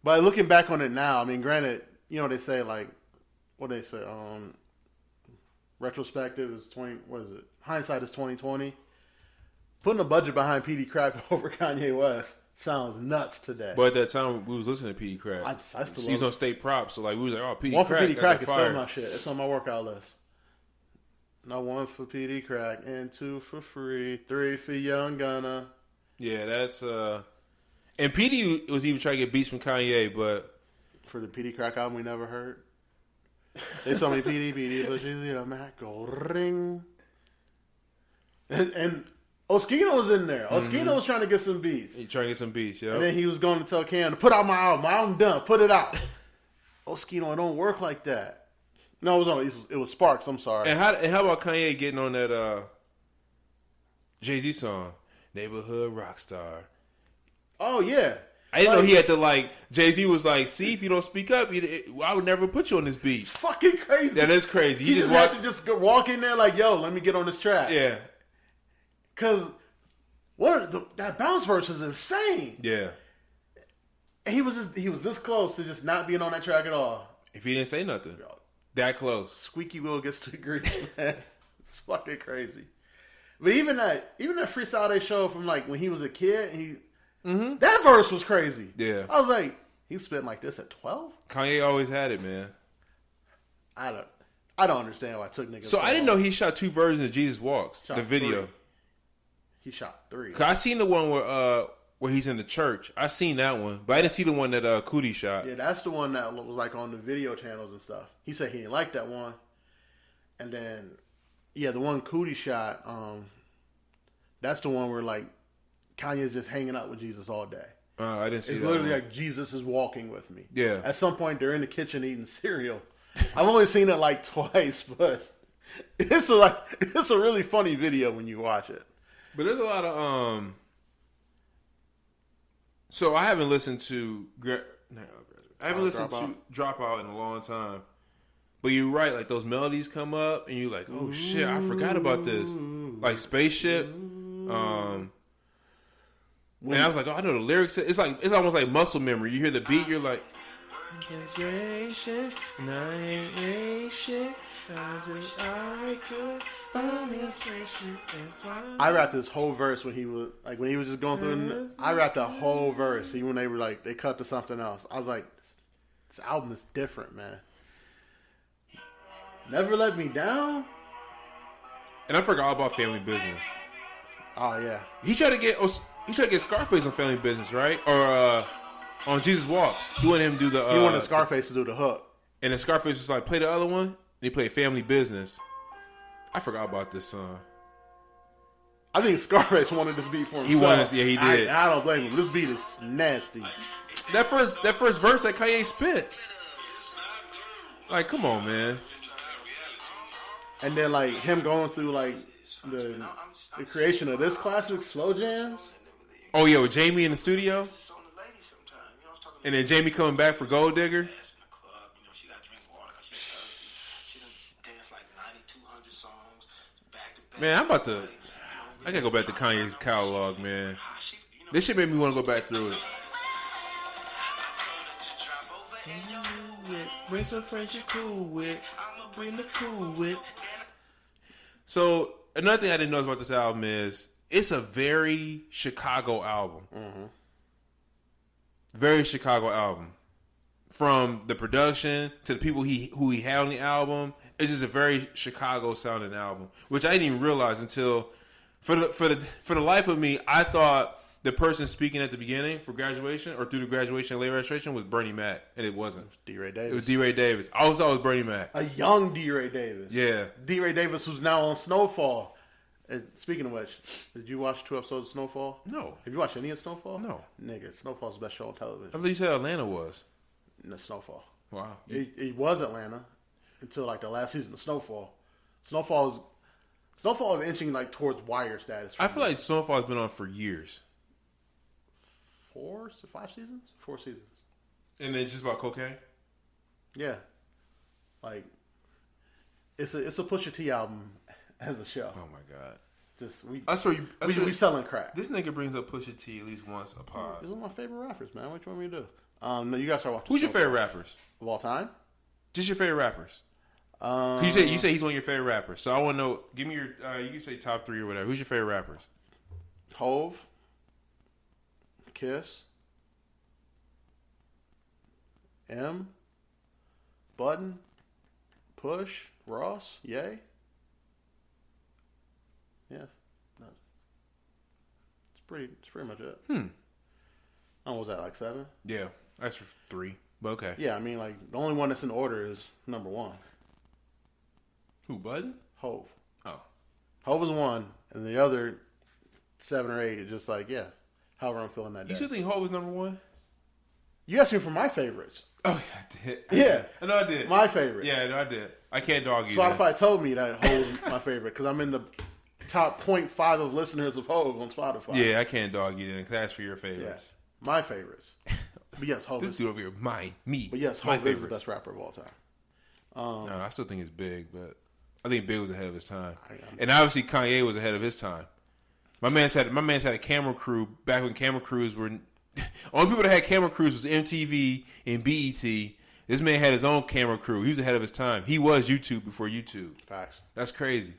But looking back on it now, I mean, granted, they say like, what they say, retrospective is 20. What is it? Hindsight is 2020. Putting a budget behind PD Crack over Kanye West sounds nuts today. But at that time, we was listening to PD Crack. I still he was on state props, so like we was like, oh, PD one Crack. One for PD Crack is fire. still my shit. It's on my workout list. No, one for PD Crack, and 2 for free, 3 for Young Gunna. Yeah, that's and PD was even trying to get beats from Kanye, but for the PD Crack album we never heard. They told me PD, but you Mac go ring. And Oskino was in there. Oskino was trying to get some beats. He trying to get some beats, yeah. And then he was going to tell Cam to put out my album. My album done. Put it out. Oskino, it don't work like that. No, it was Sparks. I'm sorry. And how about Kanye getting on that Jay-Z song, Neighborhood Rockstar? Oh yeah. I didn't know he had to like. Jay-Z was like, "See, if you don't speak up, I would never put you on this beat." It's fucking crazy. That is crazy. He just had to just go walk in there like, "Yo, let me get on this track." Yeah. Because that bounce verse is insane. Yeah. And he was this close to just not being on that track at all. If he didn't say nothing, that close. Squeaky wheel gets to agree. Man. It's fucking crazy. But even that freestyle they showed from like when he was a kid, that verse was crazy. Yeah. I was like, he spit like this at 12? Kanye always had it, man. I don't understand why it took niggas. So I didn't know he shot 2 versions of Jesus Walks, the video. 3. He shot 3. Cause I seen the one where he's in the church. I seen that one, but I didn't see the one that Cootie shot. Yeah, that's the one that was like on the video channels and stuff. He said he didn't like that one. And then, yeah, the one Cootie shot, that's the one where like Kanye's just hanging out with Jesus all day. I didn't see it's that literally one. like Jesus is walking with me. Yeah. At some point, they're in the kitchen eating cereal. I've only seen it like twice, but it's a really funny video when you watch it. But there's a lot of So I haven't listened to Dropout in a long time. But you're right, like those melodies come up and you're like, oh shit, I forgot about this. Like Spaceship. And I was like, oh, I know the lyrics. It's almost like muscle memory. You hear the beat, you're like, I rapped this whole verse when he was just going through. I rapped a whole verse. Even when they were like, they cut to something else. I was like, this album is different, man. Never Let Me Down. And I forgot all about Family Business. Oh yeah, He tried to get Scarface on Family Business, right? Or on Jesus Walks. He wanted him to do the. He wanted Scarface to do the hook. And then Scarface was like, play the other one. And he played Family Business. I forgot about this song. I think Scarface wanted this beat for himself. He did. I don't blame him. This beat is nasty. That first verse that Kanye spit. Like, come on, man. And then like him going through like the creation of this classic, Slow Jams. Oh yeah, with Jamie in the studio. And then Jamie coming back for Gold Digger. Man, I gotta go back to Kanye's catalog, man. This shit made me want to go back through it. Bring some friends you cool with. Bring the cool with. So, another thing I didn't know about this album is it's a very Chicago album. Mm-hmm. Very Chicago album. From the production to the people who he had on the album. It's just a very Chicago sounding album, which I didn't even realize until for the life of me, I thought the person speaking at the beginning for graduation or through the graduation and late registration was Bernie Mac, and it wasn't. It was D-Ray Davis. It was D-Ray Davis. I always thought it was Bernie Mac. A young D-Ray Davis. Yeah. D-Ray Davis, who's now on Snowfall. And speaking of which, did you watch 2 episodes of Snowfall? No. Have you watched any of Snowfall? No. Nigga, Snowfall's the best show on television. I thought you said Atlanta was. No, Snowfall. Wow. It was Atlanta until like the last season of Snowfall. Snowfall is inching like towards Wire status. I feel like Snowfall has been on for years. 4 to 5 seasons? 4 seasons. And it's just about cocaine? Yeah. Like, it's a Pusha T album as a show. Oh my God. Just we selling crack. This nigga brings up Pusha T at least once a pod. He's one of my favorite rappers, man. What you want me to do? No, you gotta start watching. Who's your favorite rappers of all time? Just your favorite rappers. You say he's one of your favorite rappers. So I want to know. Give me your. You can say top 3 or whatever. Who's your favorite rappers? Hove, Kiss, M, Button, Push, Ross, Ye. Yes, it's pretty much it. What was that, like 7? Yeah, that's for 3. But okay. Yeah, I mean, like the only one that's in order is number 1. Who, Button? Hove. Oh, Hove is 1, and the other 7 or 8 is just like, yeah, however I'm feeling that day. You still think Hove is number 1? You asked me for my favorites. Oh yeah, I did. Yeah, I know I did. My favorite. Yeah, no, I did. I can't dog you. Spotify told me that Hove is my favorite because I'm in the top 0.5 of listeners of Hove on Spotify. Yeah, I can't dog you then because that's for your favorites. Yeah, my favorites. But yes, Hove this dude over here, me. But yes, Hove is the best rapper of all time. No, I still think it's Big, but I think Big was ahead of his time, and obviously Kanye was ahead of his time. My man's had a camera crew back when camera crews were. Only people that had camera crews was MTV and BET. This man had his own camera crew. He was ahead of his time. He was YouTube before YouTube. Facts. That's crazy.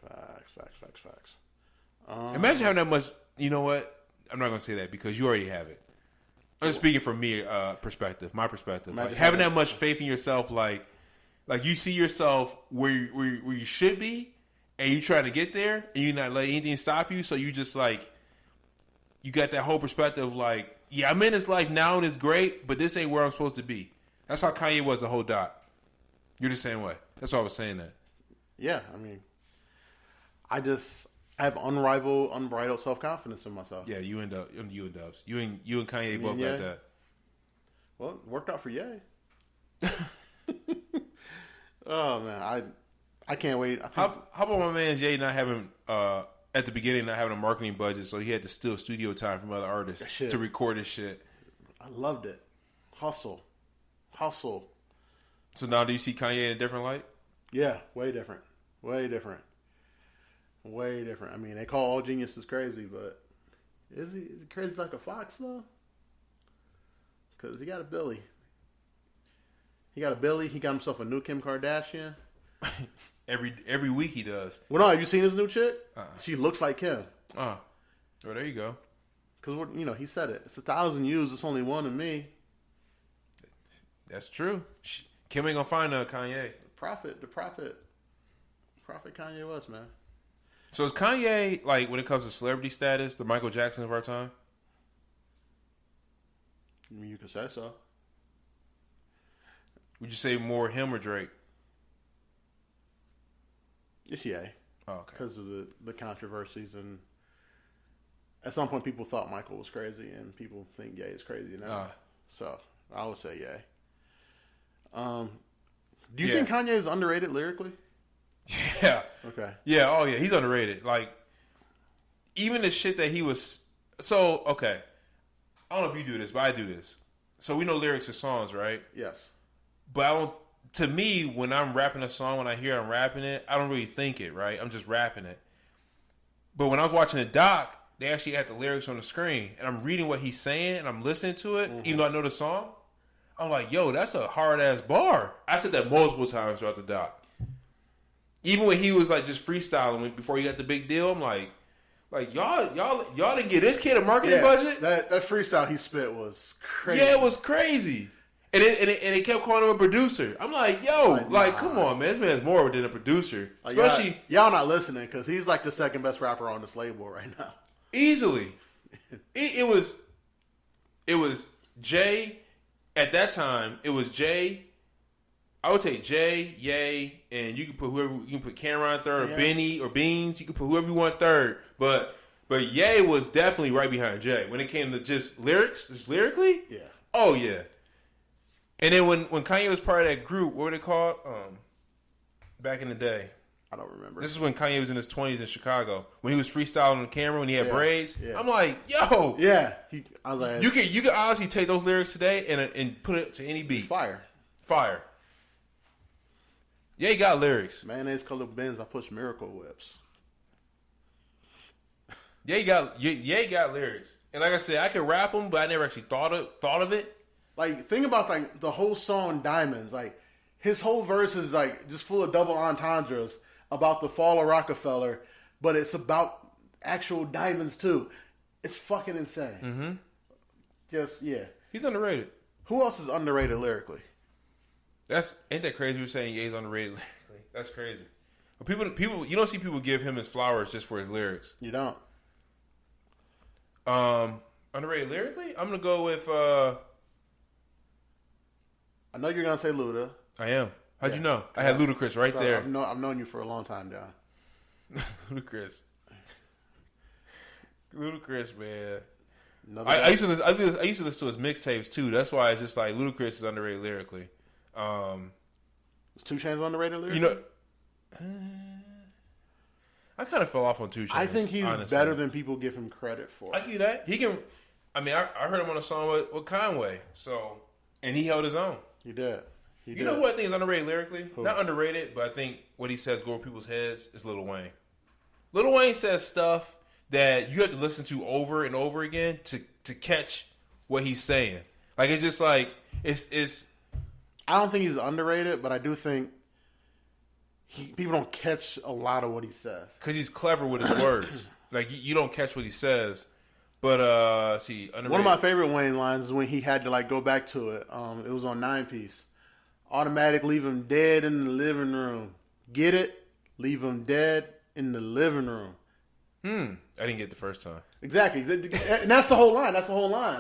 Facts. Imagine having that much. You know what? I'm not gonna say that because you already have it. I'm just speaking from me perspective, my perspective. Like, having that much faith in yourself, like you see yourself where you should be, and you trying to get there, and you're not letting anything stop you. So you just like. You got that whole perspective like, yeah, I'm in this life now and it's great, but this ain't where I'm supposed to be. That's how Kanye was the whole dot. You're the same way. That's why I was saying that. Yeah, I mean, I have unbridled self-confidence in myself. Yeah, you and Dubs. You and Kanye both got that. Well, it worked out for Ye. Oh, man, I can't wait. How about my man Ye not having... at the beginning, not having a marketing budget, so he had to steal studio time from other artists to record his shit. I loved it. Hustle. So now do you see Kanye in a different light? Yeah, way different. I mean, they call all geniuses crazy, but is he crazy like a fox, though? Because he got a Billy. He got himself a new Kim Kardashian. Every week he does. Well, no, have you seen his new chick? She looks like Kim. Oh, there you go. Because, he said it. It's 1,000 views. It's only one of me. That's true. Kim ain't gonna find Kanye. The prophet Kanye West, man. So is Kanye, like, when it comes to celebrity status, the Michael Jackson of our time? I mean, you could say so. Would you say more him or Drake? It's Ye. Oh, okay. Because of the controversies, and at some point people thought Michael was crazy, and people think Ye is crazy now. So I would say Ye. Do you think Kanye is underrated lyrically? Yeah. Okay. Yeah. Oh, yeah. He's underrated. Like, even the shit that he was. So, okay. I don't know if you do this, but I do this. So we know lyrics of songs, right? Yes. But I don't. To me, when I'm rapping a song, when I hear I'm rapping it, I don't really think it, right? I'm just rapping it. But when I was watching the doc, they actually had the lyrics on the screen, and I'm reading what he's saying, and I'm listening to it, even though I know the song. I'm like, yo, that's a hard-ass bar. I said that multiple times throughout the doc. Even when he was like just freestyling before he got the big deal, I'm like y'all didn't give this kid a marketing budget? That freestyle he spit was crazy. Yeah, it was crazy. And it kept calling him a producer. I'm like, yo, come on, man. This man's more than a producer. Like, especially y'all not listening because he's like the second best rapper on this label right now. Easily. It was Jay. At that time, it was Jay. I would take Jay, Ye, and you can put whoever. You can put Cameron third, or Benny, or Beans. You can put whoever you want third. But Ye was definitely right behind Jay when it came to just lyrics, just lyrically. Yeah. Oh yeah. And then when Kanye was part of that group, what were they called? Back in the day. I don't remember. This is when Kanye was in his 20s in Chicago. When he was freestyling on the camera, when he had braids. Yeah. I'm like, yo. Yeah. I was like, you can honestly take those lyrics today and put it to any beat. Fire. Yeah, he got lyrics. Mayonnaise colored Benz, I push miracle whips. Ye got lyrics, and like I said, I can rap them, but I never actually thought of it. Like, think about like the whole song "Diamonds." Like, his whole verse is like just full of double entendres about the fall of Rockefeller, but it's about actual diamonds too. It's fucking insane. Mm-hmm. Just yeah, he's underrated. Who else is underrated lyrically? Ain't that crazy? We're saying Ye's underrated lyrically. That's crazy. But people, you don't see people give him his flowers just for his lyrics. You don't. Underrated lyrically, I'm gonna go with. I know you're gonna say Luda. I am. How'd you know? I had Ludacris right there. I've known you for a long time, John. Ludacris, man. I used to listen to his mixtapes too. That's why it's just like Ludacris is underrated lyrically. Is 2 Chainz underrated lyrically? You know, I kind of fell off on 2 Chainz. I think he's honestly better than people give him credit for. I give you that. He can. I mean, I heard him on a song with Kanye, and he held his own. He did. You know who I think is underrated lyrically? Who? Not underrated, but I think what he says go over people's heads is Lil Wayne. Lil Wayne says stuff that you have to listen to over and over again to catch what he's saying. Like, it's just like it's. I don't think he's underrated, but I do think people don't catch a lot of what he says because he's clever with his words. Like, you don't catch what he says. But see, underrated. One of my favorite Wayne lines is when he had to like go back to it. It was on 9 Piece. Automatic, leave him dead in the living room. Get it? Leave him dead in the living room. I didn't get it the first time. Exactly. And that's the whole line.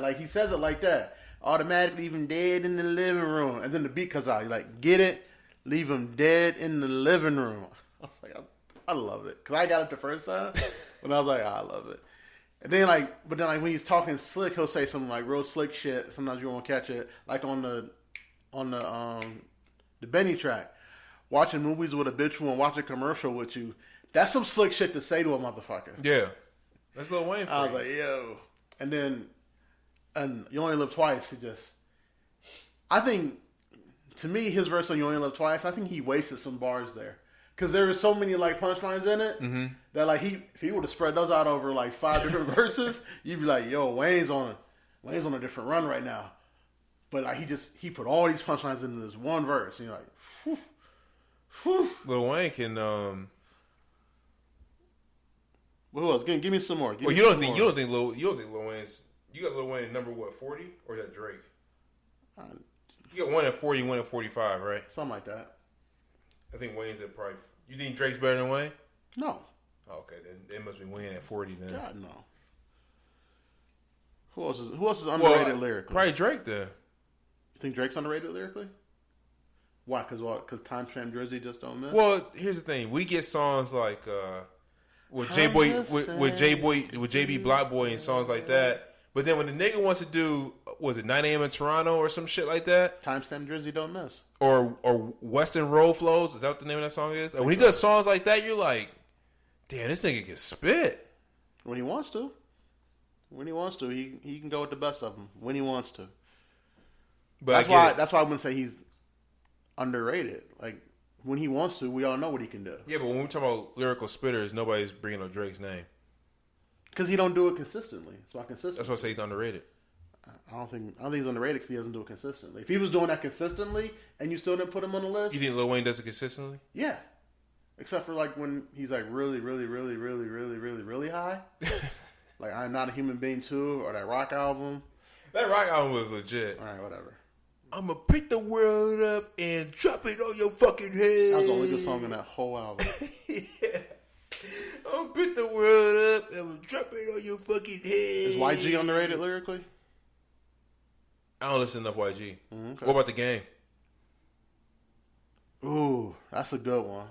Like, he says it like that. Automatic, leave him dead in the living room. And then the beat comes out. He's like, get it? Leave him dead in the living room. I was like, I love it. Because I got it the first time. And I was like, I love it. And then but then when he's talking slick, he'll say some like real slick shit. Sometimes you won't catch it. Like on the Benny track. Watching movies with a bitch and watch a commercial with you. That's some slick shit to say to a motherfucker. Yeah. That's Lil Wayne for I was like, yo. And then, You Only Live Twice, I think, to me, his verse on You Only Live Twice, I think he wasted some bars there. Because there were so many, like, punchlines in it, that, like, if he would have spread those out over, like, 5 different verses, you'd be like, yo, Wayne's on a different run right now. But, like, he put all these punchlines into this one verse, and you're like, whew, whew. Lil Wayne can, Who else? Give me some more. You don't think Lil Wayne's, you got Lil Wayne number what, 40? Or is that Drake? You got one at 40, one at 45, right? Something like that. I think Wayne's at probably. You think Drake's better than Wayne? No. Okay, then it must be Wayne at 40 then. God no. Who else is underrated lyrically? Probably Drake then. You think Drake's underrated lyrically? Why? Because Timestamp Drizzy just don't miss. Well, here's the thing: we get songs like with JB Block Boy and songs like that. But then when the nigga wants to do, was it 9 a.m. in Toronto or some shit like that? Timestamp Drizzy don't miss. Or Western Roll Flows, is that what the name of that song is? And when he does songs like that, you're like, damn, this nigga can spit. When he wants to. He can go with the best of them. When he wants to. But that's why I wouldn't say he's underrated. Like, when he wants to, we all know what he can do. Yeah, but when we're talking about lyrical spitters, nobody's bringing up Drake's name. Because he don't do it consistently. It's not consistent. That's why I say he's underrated. I don't think he's underrated because he doesn't do it consistently. If he was doing that consistently and you still didn't put him on the list, you think Lil Wayne does it consistently? Yeah, except for like when he's like really, really, really, really, really, really, really high. Like I'm Not a Human Being 2 or that rock album. That rock album was legit. All right, whatever. I'm gonna pick the world up and drop it on your fucking head. That was the only good song in that whole album. Yeah. I'm gonna pick the world up and drop it on your fucking head. Is YG underrated lyrically? I don't listen to enough YG. Okay. What about The Game? Ooh, that's a good one.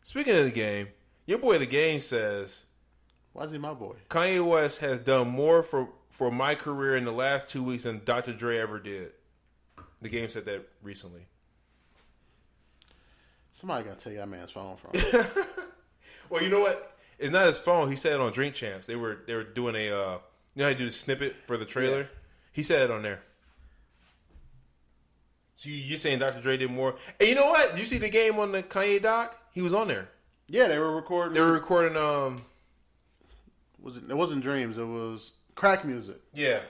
Speaking of The Game, your boy The Game says, why is he my boy? Kanye West has done more for my career in the last 2 weeks than Dr. Dre ever did. The Game said that recently. Somebody got to take that man's phone from him. Well, you know what? It's not his phone. He said it on Drink Champs. They were doing a, you know how you do the snippet for the trailer? Yeah. He said it on there. So you're saying Dr. Dre did more? And you know what? Did you see The Game on the Kanye doc? He was on there. Yeah, they were recording. They were recording was it? It wasn't Dreams. It was Crack Music. Yeah.